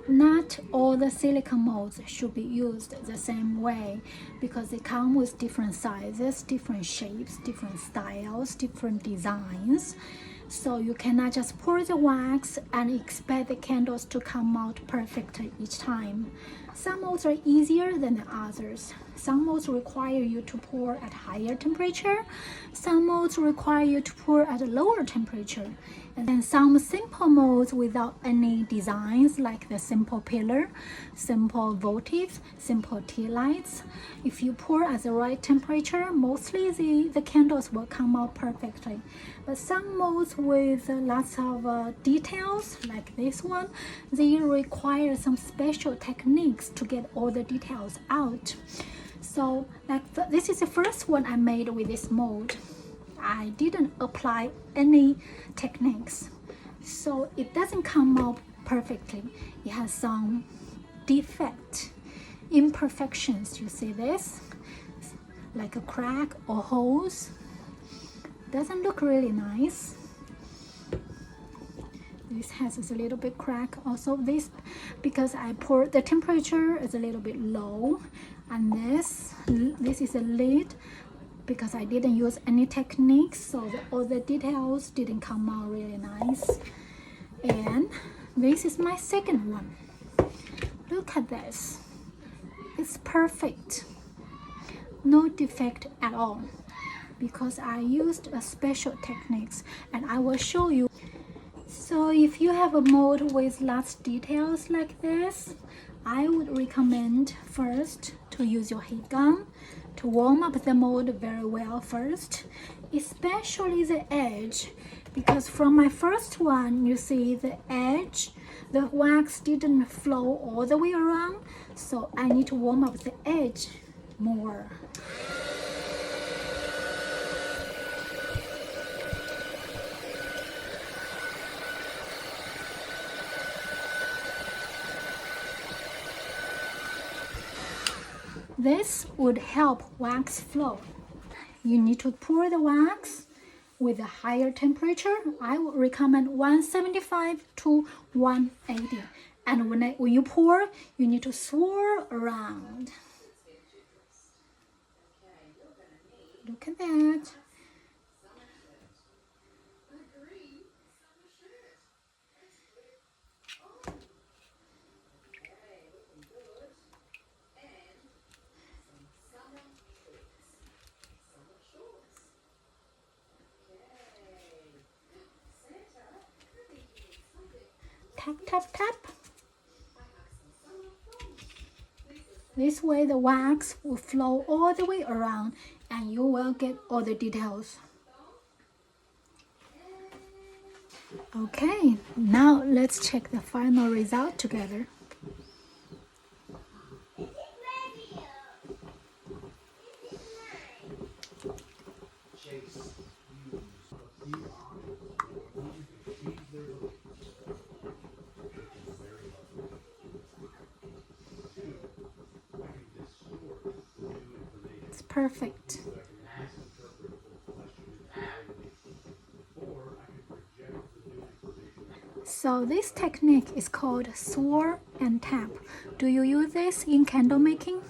Not all the silicone molds should be used the same way because they come with different sizes, different shapes, different styles, different designs. So you cannot just pour the wax and expect the candles to come out perfectly each time. Some molds are easier than the others. Some molds require you to pour at higher temperature. Some molds require you to pour at a lower temperature. And then some simple molds without any designs, like the simple pillar, simple votives, simple tea lights. If you pour at the right temperature, mostly the candles will come out perfectly. But some molds with lots of details, like this one, they require some special techniques to get all the details out. So this is the first one I made with this mold. I didn't apply any techniques, so it doesn't come out perfectly. It has some defect, imperfections. You see this, like a crack or holes. Doesn't look really nice. This has a little bit crack also. This, because I poured, the temperature is a little bit low, and this is a lid. Because I didn't use any techniques, so all the details didn't come out really nice. And this is my second one. Look at this. It's perfect. No defect at all. Because I used a special techniques, and I will show you. So if you have a mold with lots of details like this, I would recommend first to use your heat gun to warm up the mold very well first, especially the edge, because from my first one, you see the edge, the wax didn't flow all the way around, so I need to warm up the edge more. This would help wax flow. You need to pour the wax with a higher temperature. I would recommend 175 to 180. And when you pour, you need to swirl around. Look at that. Tap, tap, tap. This way the wax will flow all the way around and you will get all the details. Okay, now let's check the final result together. It's perfect. So this technique is called swirl and tap. Do you use this in candle making?